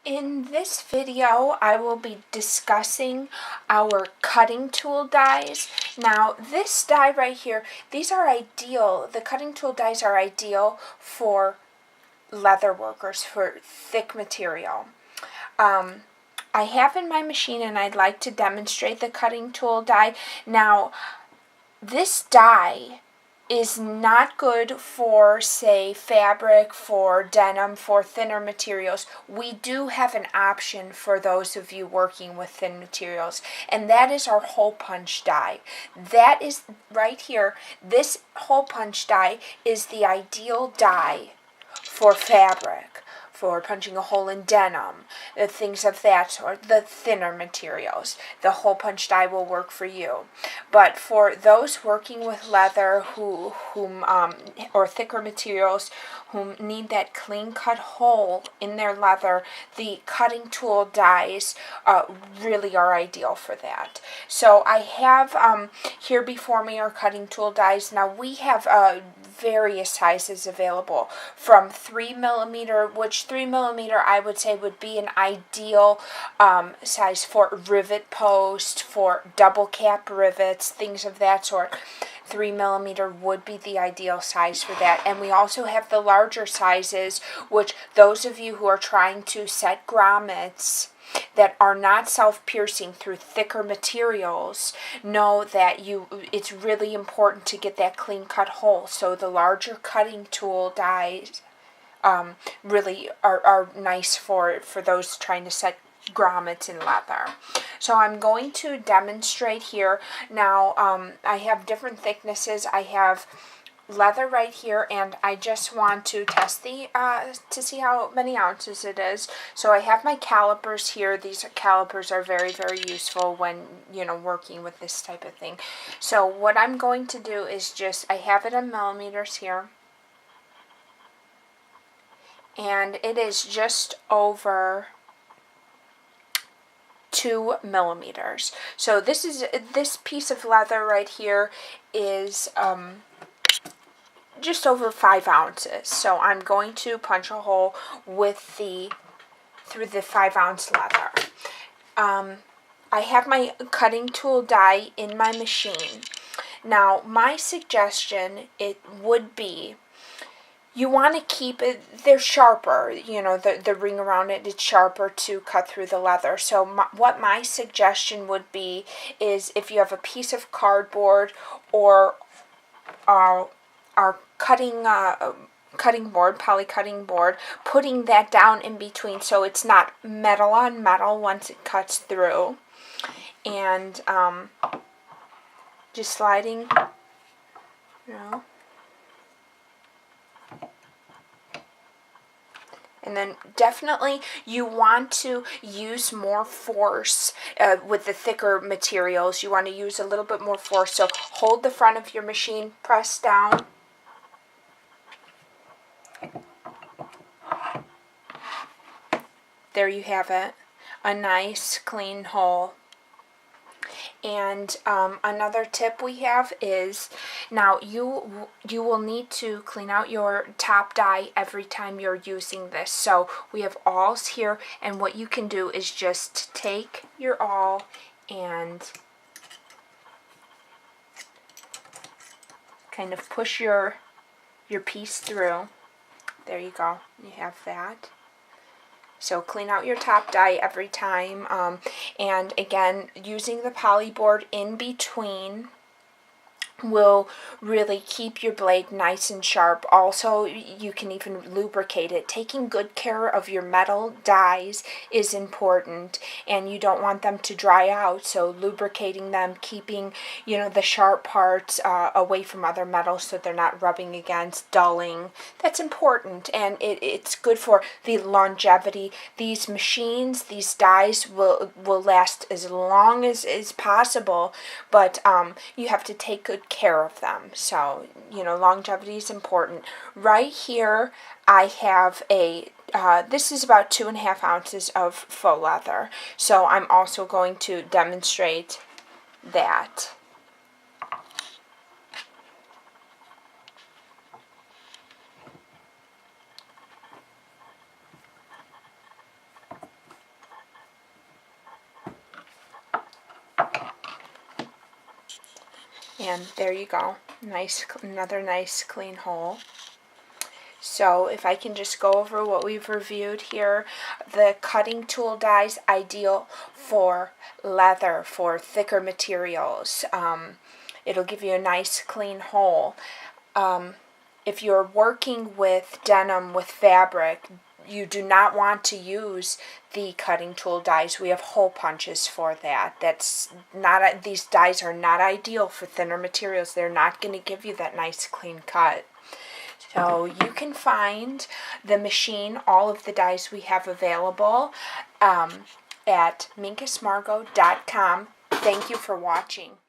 In this video, I will be discussing our cutting tool dies. Now, this die right here, these are ideal, the cutting tool dies are ideal for leather workers, for thick material. I have in my machine and I'd like to demonstrate the cutting tool die. Now, this die is not good for, say, fabric, for denim, for thinner materials. We do have an option for those of you working with thin materials, and that is our hole punch die. That is right here. This hole punch die is the ideal die for fabric, for punching a hole in denim, things of that sort, the thinner materials. The hole punch die will work for you. But for those working with leather or thicker materials who need that clean cut hole in their leather, the cutting tool dies really are ideal for that. So I have here before me our cutting tool dies. Now we have various sizes available from 3mm, which 3mm I would say would be an ideal size for rivet post, for double cap rivets, things of that sort. 3mm would be the ideal size for that. And we also have the larger sizes, which those of you who are trying to set grommets that are not self-piercing through thicker materials know that it's really important to get that clean cut hole. So the larger cutting tool dies really are nice for those trying to set grommets in leather. So I'm going to demonstrate here. Now I have different thicknesses. I have leather right here, and I just want to test the to see how many ounces it is. So I have my calipers here. These calipers are very, very useful when working with this type of thing. So what I'm going to do is I have it in millimeters here, and it is just over 2 millimeters. So this piece of leather right here is just over 5 ounces. So I'm going to punch a hole through the 5-ounce leather. I have my cutting tool die in my machine. Now my suggestion would be, you want to keep it, they're sharper, the ring around it is sharper to cut through the leather. So what my suggestion would be is, if you have a piece of cardboard or our cutting board, poly cutting board, putting that down in between so it's not metal on metal once it cuts through, and just sliding, And then definitely you want to use more force with the thicker materials. You want to use a little bit more force. So hold the front of your machine, press down. There you have it. A nice clean hole. And another tip we have is, now you will need to clean out your top die every time you're using this. So we have awls here, and what you can do is just take your awl and kind of push your piece through. There you go. You have that. So clean out your top die every time, and again, using the poly board in between will really keep your blade nice and sharp. Also, you can even lubricate it. Taking good care of your metal dies is important, and you don't want them to dry out, so lubricating them, keeping the sharp parts away from other metals so they're not rubbing against, dulling, that's important. And it's good for the longevity. These machines, these dies will last as long as is possible, but you have to take good care of them. So, longevity is important. Right here, I have this is about 2.5 ounces of faux leather. So I'm also going to demonstrate that. And there you go. Another nice clean hole. So if I can just go over what we've reviewed here, the cutting tool dies ideal for leather, for thicker materials. It'll give you a nice clean hole. If you're working with denim, with fabric, you do not want to use the cutting tool dies. We have hole punches for that. These dies are not ideal for thinner materials. They're not going to give you that nice clean cut. So you can find the machine, all of the dies we have available at minkesmargot.com. Thank you for watching.